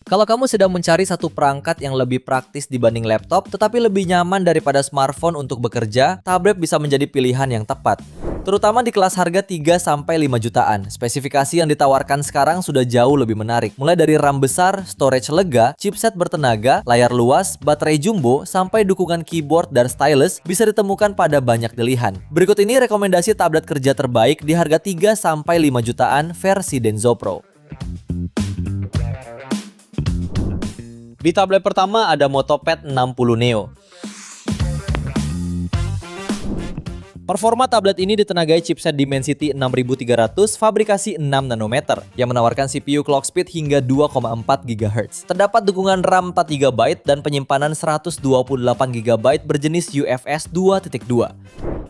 Kalau kamu sedang mencari satu perangkat yang lebih praktis dibanding laptop, tetapi lebih nyaman daripada smartphone untuk bekerja, tablet bisa menjadi pilihan yang tepat. Terutama di kelas harga 3-5 jutaan. Spesifikasi yang ditawarkan sekarang sudah jauh lebih menarik. Mulai dari RAM besar, storage lega, chipset bertenaga, layar luas, baterai jumbo, sampai dukungan keyboard dan stylus bisa ditemukan pada banyak pilihan. Berikut ini rekomendasi tablet kerja terbaik di harga 3-5 jutaan versi Denso Pro. Di tablet pertama ada MotoPad 60 Neo. Performa tablet ini ditenagai chipset Dimensity 6300 fabrikasi 6 nanometer yang menawarkan CPU clock speed hingga 2,4 GHz. Terdapat dukungan RAM 4 GB dan penyimpanan 128 GB berjenis UFS 2.2.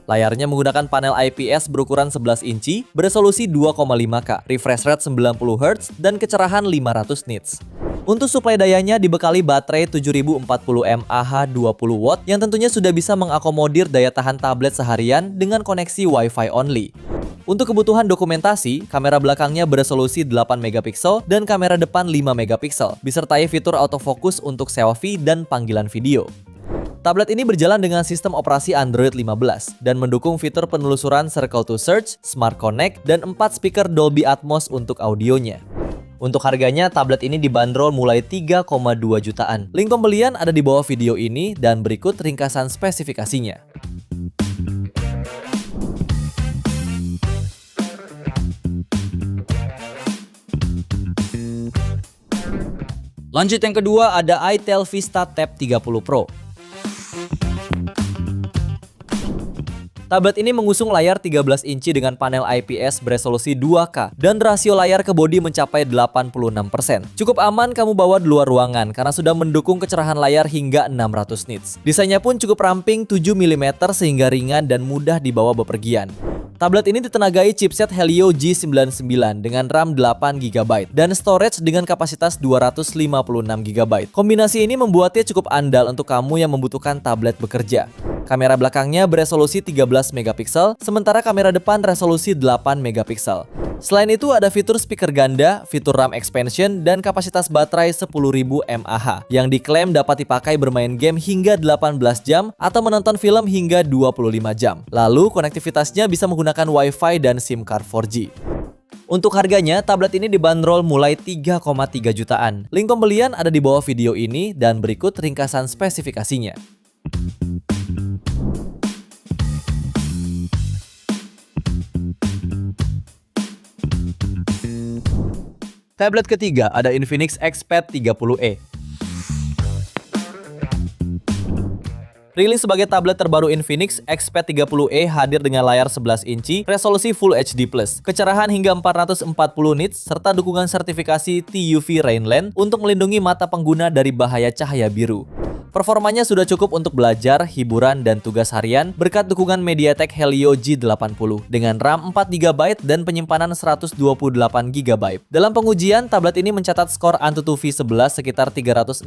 Layarnya menggunakan panel IPS berukuran 11 inci, beresolusi 2,5K, refresh rate 90 Hz, dan kecerahan 500 nits. Untuk suplai dayanya dibekali baterai 7040 mAh 20W yang tentunya sudah bisa mengakomodir daya tahan tablet seharian dengan koneksi Wi-Fi only. Untuk kebutuhan dokumentasi, kamera belakangnya beresolusi 8 MP dan kamera depan 5 MP, disertai fitur autofocus untuk selfie dan panggilan video. Tablet ini berjalan dengan sistem operasi Android 15 dan mendukung fitur penelusuran Circle to Search, Smart Connect, dan 4 speaker Dolby Atmos untuk audionya. Untuk harganya, tablet ini dibanderol mulai 3,2 jutaan. Link pembelian ada di bawah video ini dan berikut ringkasan spesifikasinya. Lanjut yang kedua ada itel Vista Tab 30 Pro. Tablet ini mengusung layar 13 inci dengan panel IPS beresolusi 2K dan rasio layar ke bodi mencapai 86%. Cukup aman kamu bawa di luar ruangan karena sudah mendukung kecerahan layar hingga 600 nits. Desainnya pun cukup ramping 7 mm sehingga ringan dan mudah dibawa bepergian. Tablet ini ditenagai chipset Helio G99 dengan RAM 8 GB dan storage dengan kapasitas 256 GB. Kombinasi ini membuatnya cukup andal untuk kamu yang membutuhkan tablet bekerja. Kamera belakangnya beresolusi 13 MP, sementara kamera depan resolusi 8 MP. Selain itu ada fitur speaker ganda, fitur RAM expansion, dan kapasitas baterai 10.000 mAh yang diklaim dapat dipakai bermain game hingga 18 jam atau menonton film hingga 25 jam. Lalu konektivitasnya bisa menggunakan Wi-Fi dan SIM card 4G. Untuk harganya, tablet ini dibanderol mulai 3,3 jutaan. Link pembelian ada di bawah video ini dan berikut ringkasan spesifikasinya. Tablet ketiga ada Infinix XPad 30e. Rilis sebagai tablet terbaru Infinix, XPad 30e hadir dengan layar 11 inci, resolusi Full HD+, kecerahan hingga 440 nits, serta dukungan sertifikasi TUV Rainland untuk melindungi mata pengguna dari bahaya cahaya biru. Performanya sudah cukup untuk belajar, hiburan, dan tugas harian berkat dukungan MediaTek Helio G80 dengan RAM 4 GB dan penyimpanan 128 GB. Dalam pengujian, tablet ini mencatat skor AnTuTu V11 sekitar 368.000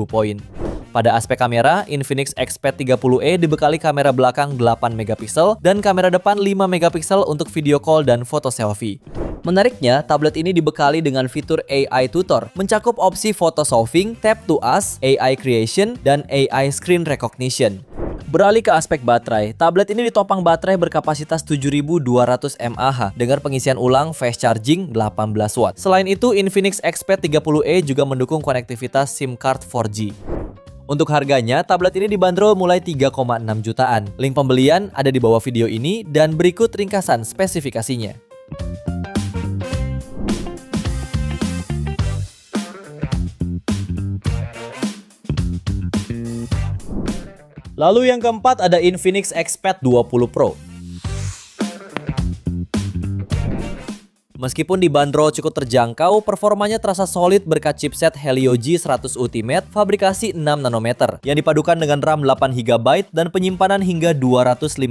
poin. Pada aspek kamera, Infinix XPad 30e dibekali kamera belakang 8 MP dan kamera depan 5 MP untuk video call dan foto selfie. Menariknya, tablet ini dibekali dengan fitur AI Tutor, mencakup opsi photo solving, tap to us, AI creation, dan AI screen recognition. Beralih ke aspek baterai, tablet ini ditopang baterai berkapasitas 7200 mAh dengan pengisian ulang fast charging 18 watt. Selain itu, Infinix XPad 30e juga mendukung konektivitas SIM card 4G. Untuk harganya, tablet ini dibanderol mulai 3,6 jutaan. Link pembelian ada di bawah video ini dan berikut ringkasan spesifikasinya. Lalu yang keempat ada Infinix XPad 20 Pro. Meskipun dibanderol cukup terjangkau, performanya terasa solid berkat chipset Helio G100 Ultimate fabrikasi 6 nanometer yang dipadukan dengan RAM 8 GB dan penyimpanan hingga 256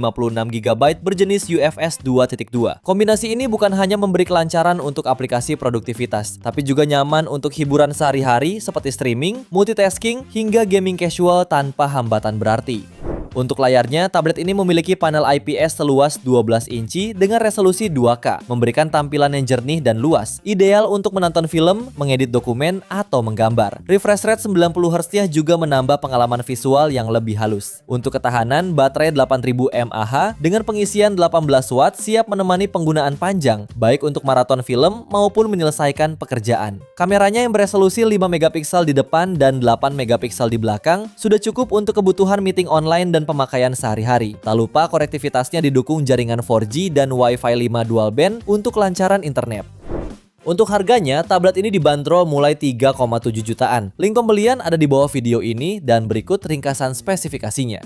GB berjenis UFS 2.2. Kombinasi ini bukan hanya memberi kelancaran untuk aplikasi produktivitas, tapi juga nyaman untuk hiburan sehari-hari seperti streaming, multitasking, hingga gaming casual tanpa hambatan berarti. Untuk layarnya, tablet ini memiliki panel IPS seluas 12 inci dengan resolusi 2K, memberikan tampilan yang jernih dan luas, ideal untuk menonton film, mengedit dokumen, atau menggambar. Refresh rate 90Hz juga menambah pengalaman visual yang lebih halus. Untuk ketahanan, baterai 8000 mAh dengan pengisian 18 watt siap menemani penggunaan panjang, baik untuk maraton film maupun menyelesaikan pekerjaan. Kameranya yang beresolusi 5 megapiksel di depan dan 8 megapiksel di belakang sudah cukup untuk kebutuhan meeting online dan pemakaian sehari-hari. Tak lupa konektivitasnya didukung jaringan 4G dan Wi-Fi 5 dual band untuk kelancaran internet. Untuk harganya, tablet ini dibanderol mulai 3,7 jutaan. Link pembelian ada di bawah video ini dan berikut ringkasan spesifikasinya.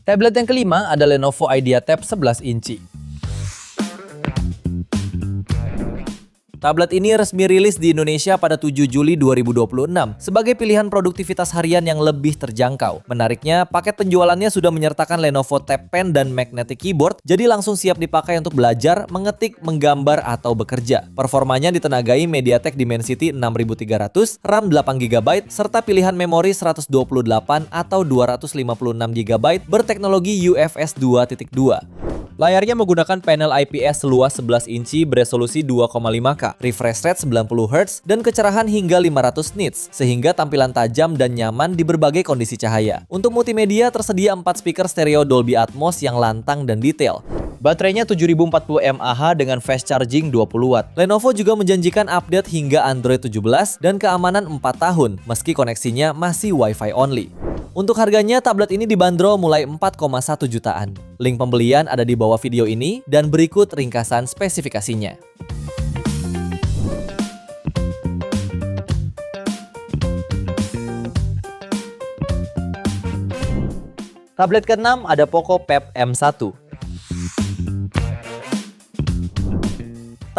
Tablet yang kelima ada Lenovo IdeaTab 11 inci. Tablet ini resmi rilis di Indonesia pada 7 Juli 2026 sebagai pilihan produktivitas harian yang lebih terjangkau. Menariknya, paket penjualannya sudah menyertakan Lenovo Tab Pen dan Magnetic Keyboard, jadi langsung siap dipakai untuk belajar, mengetik, menggambar, atau bekerja. Performanya ditenagai MediaTek Dimensity 6300, RAM 8GB, serta pilihan memori 128 atau 256GB berteknologi UFS 2.2. Layarnya menggunakan panel IPS seluas 11 inci beresolusi 2,5K, refresh rate 90Hz, dan kecerahan hingga 500 nits, sehingga tampilan tajam dan nyaman di berbagai kondisi cahaya. Untuk multimedia tersedia 4 speaker stereo Dolby Atmos yang lantang dan detail. Baterainya 7040 mAh dengan fast charging 20 watt. Lenovo juga menjanjikan update hingga Android 17 dan keamanan 4 tahun, meski koneksinya masih Wi-Fi only. Untuk harganya, tablet ini dibanderol mulai 4,1 jutaan. Link pembelian ada di bawah video ini dan berikut ringkasan spesifikasinya. Tablet ke-6 ada Poco Pep M1.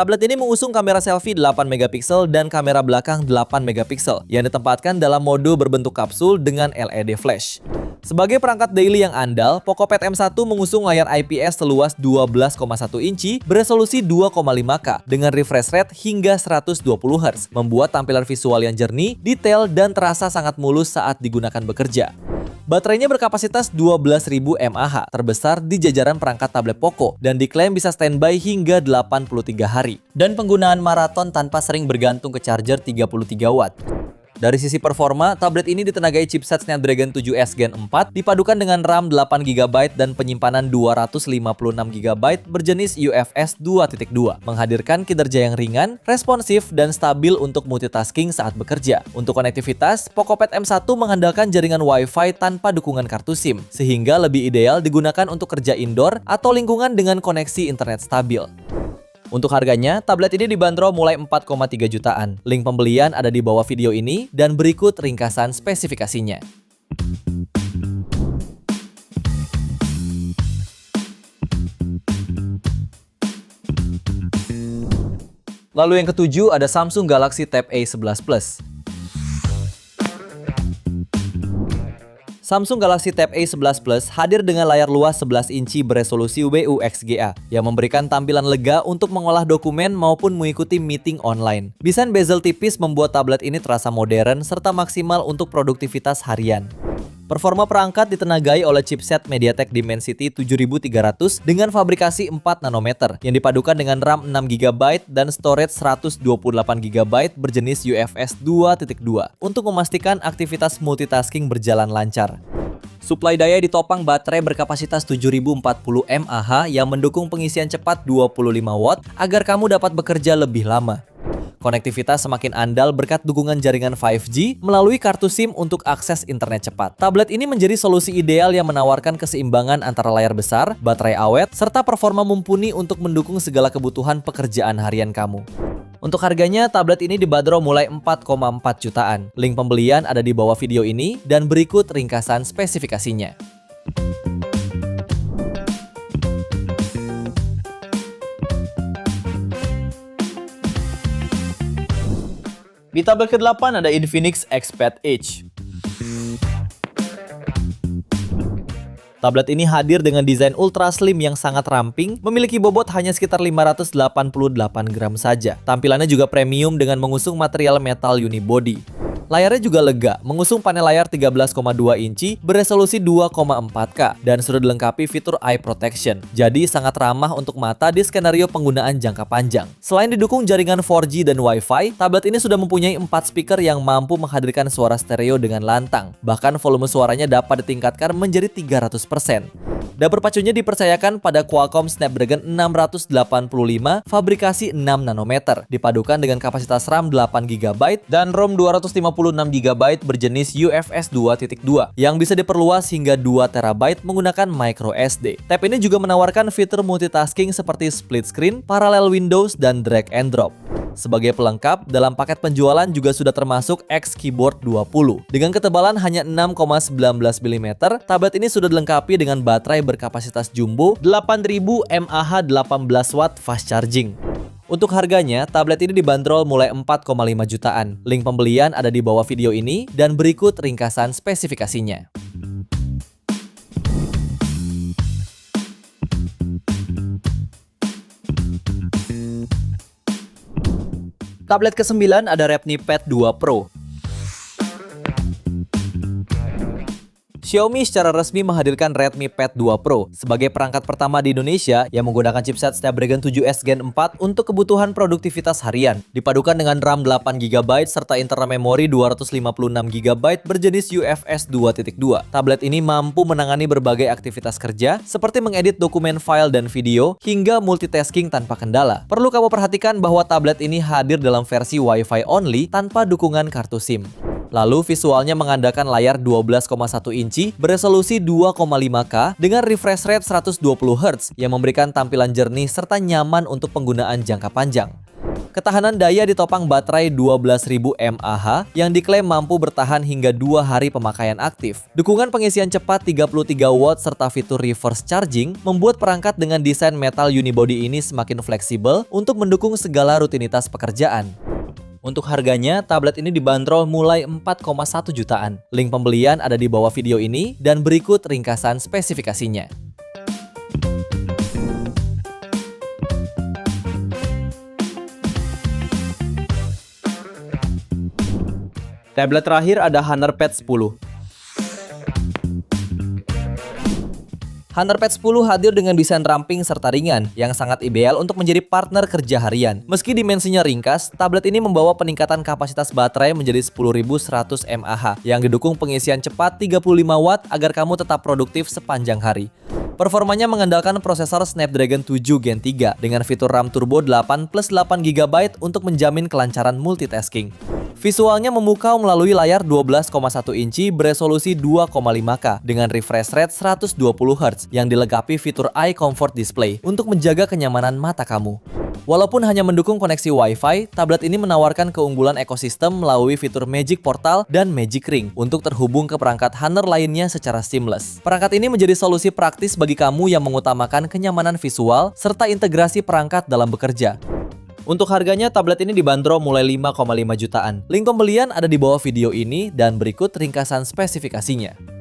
Tablet ini mengusung kamera selfie 8 megapiksel dan kamera belakang 8 megapiksel yang ditempatkan dalam mode berbentuk kapsul dengan LED flash. Sebagai perangkat daily yang andal, Poco Pad M1 mengusung layar IPS seluas 12,1 inci beresolusi 2,5K dengan refresh rate hingga 120Hz, membuat tampilan visual yang jernih, detail, dan terasa sangat mulus saat digunakan bekerja. Baterainya berkapasitas 12.000 mAh, terbesar di jajaran perangkat tablet Poco, dan diklaim bisa standby hingga 83 hari. Dan penggunaan maraton tanpa sering bergantung ke charger 33 watt. Dari sisi performa, tablet ini ditenagai chipset Snapdragon 7S Gen 4 dipadukan dengan RAM 8GB dan penyimpanan 256GB berjenis UFS 2.2, menghadirkan kinerja yang ringan, responsif, dan stabil untuk multitasking saat bekerja. Untuk konektivitas, Poco Pad M1 mengandalkan jaringan Wi-Fi tanpa dukungan kartu SIM, sehingga lebih ideal digunakan untuk kerja indoor atau lingkungan dengan koneksi internet stabil. Untuk harganya, tablet ini dibanderol mulai 4,3 jutaan. Link pembelian ada di bawah video ini dan berikut ringkasan spesifikasinya. Lalu yang ketujuh ada Samsung Galaxy Tab A11 Plus. Samsung Galaxy Tab A11 Plus hadir dengan layar luas 11 inci beresolusi WUXGA yang memberikan tampilan lega untuk mengolah dokumen maupun mengikuti meeting online. Desain bezel tipis membuat tablet ini terasa modern serta maksimal untuk produktivitas harian. Performa perangkat ditenagai oleh chipset MediaTek Dimensity 7300 dengan fabrikasi 4 nanometer yang dipadukan dengan RAM 6GB dan storage 128GB berjenis UFS 2.2 untuk memastikan aktivitas multitasking berjalan lancar. Suplai daya ditopang baterai berkapasitas 7040 mAh yang mendukung pengisian cepat 25 watt agar kamu dapat bekerja lebih lama. Konektivitas semakin andal berkat dukungan jaringan 5G melalui kartu SIM untuk akses internet cepat. Tablet ini menjadi solusi ideal yang menawarkan keseimbangan antara layar besar, baterai awet, serta performa mumpuni untuk mendukung segala kebutuhan pekerjaan harian kamu. Untuk harganya, tablet ini dibanderol mulai 4,4 jutaan. Link pembelian ada di bawah video ini dan berikut ringkasan spesifikasinya. Di tablet ke-8 ada Infinix Xpad Edge. Tablet ini hadir dengan desain ultra slim yang sangat ramping, memiliki bobot hanya sekitar 588 gram saja. Tampilannya juga premium dengan mengusung material metal unibody. Layarnya juga lega, mengusung panel layar 13,2 inci beresolusi 2,4K dan sudah dilengkapi fitur eye protection. Jadi sangat ramah untuk mata di skenario penggunaan jangka panjang. Selain didukung jaringan 4G dan Wi-Fi, tablet ini sudah mempunyai 4 speaker yang mampu menghadirkan suara stereo dengan lantang. Bahkan volume suaranya dapat ditingkatkan menjadi 300%. Dapur pacunya dipercayakan pada Qualcomm Snapdragon 685 fabrikasi 6 nanometer, dipadukan dengan kapasitas RAM 8GB dan ROM 256GB berjenis UFS 2.2 yang bisa diperluas hingga 2TB menggunakan microSD. Tab ini juga menawarkan fitur multitasking seperti split screen, parallel windows, dan drag and drop. Sebagai pelengkap, dalam paket penjualan juga sudah termasuk X Keyboard 20. Dengan ketebalan hanya 6,19 mm, tablet ini sudah dilengkapi dengan baterai berkapasitas jumbo 8000 mAh 18W fast charging. Untuk harganya, tablet ini dibanderol mulai 4,5 jutaan. Link pembelian ada di bawah video ini dan berikut ringkasan spesifikasinya. Tablet ke-9 ada Redmi Pad 2 Pro. Xiaomi secara resmi menghadirkan Redmi Pad 2 Pro sebagai perangkat pertama di Indonesia yang menggunakan chipset Snapdragon 7S Gen 4 untuk kebutuhan produktivitas harian. Dipadukan dengan RAM 8GB serta internal memori 256GB berjenis UFS 2.2. Tablet ini mampu menangani berbagai aktivitas kerja seperti mengedit dokumen file dan video hingga multitasking tanpa kendala. Perlu kamu perhatikan bahwa tablet ini hadir dalam versi Wi-Fi only tanpa dukungan kartu SIM. Lalu visualnya mengandalkan layar 12,1 inci beresolusi 2,5K dengan refresh rate 120Hz yang memberikan tampilan jernih serta nyaman untuk penggunaan jangka panjang. Ketahanan daya ditopang baterai 12.000 mAh yang diklaim mampu bertahan hingga 2 hari pemakaian aktif. Dukungan pengisian cepat 33W serta fitur reverse charging membuat perangkat dengan desain metal unibody ini semakin fleksibel untuk mendukung segala rutinitas pekerjaan. Untuk harganya, tablet ini dibanderol mulai 4,1 jutaan. Link pembelian ada di bawah video ini dan berikut ringkasan spesifikasinya. Tablet terakhir ada Honor Pad 10. Honor Pad 10 hadir dengan desain ramping serta ringan yang sangat ideal untuk menjadi partner kerja harian. Meski dimensinya ringkas, tablet ini membawa peningkatan kapasitas baterai menjadi 10.100 mAh yang didukung pengisian cepat 35W agar kamu tetap produktif sepanjang hari. Performanya mengandalkan prosesor Snapdragon 7 Gen 3 dengan fitur RAM Turbo 8 plus 8GB untuk menjamin kelancaran multitasking. Visualnya memukau melalui layar 12,1 inci beresolusi 2,5K dengan refresh rate 120Hz yang dilengkapi fitur Eye Comfort Display untuk menjaga kenyamanan mata kamu. Walaupun hanya mendukung koneksi Wi-Fi, tablet ini menawarkan keunggulan ekosistem melalui fitur Magic Portal dan Magic Ring untuk terhubung ke perangkat Honor lainnya secara seamless. Perangkat ini menjadi solusi praktis bagi kamu yang mengutamakan kenyamanan visual serta integrasi perangkat dalam bekerja. Untuk harganya, tablet ini dibanderol mulai 5,5 jutaan. Link pembelian ada di bawah video ini dan berikut ringkasan spesifikasinya.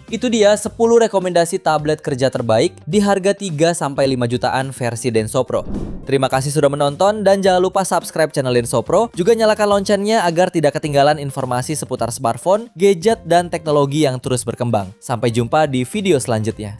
Itu dia 10 rekomendasi tablet kerja terbaik di harga 3-5 jutaan versi Denso Pro. Terima kasih sudah menonton dan jangan lupa subscribe channel Denso Pro, juga nyalakan loncengnya agar tidak ketinggalan informasi seputar smartphone, gadget, dan teknologi yang terus berkembang. Sampai jumpa di video selanjutnya.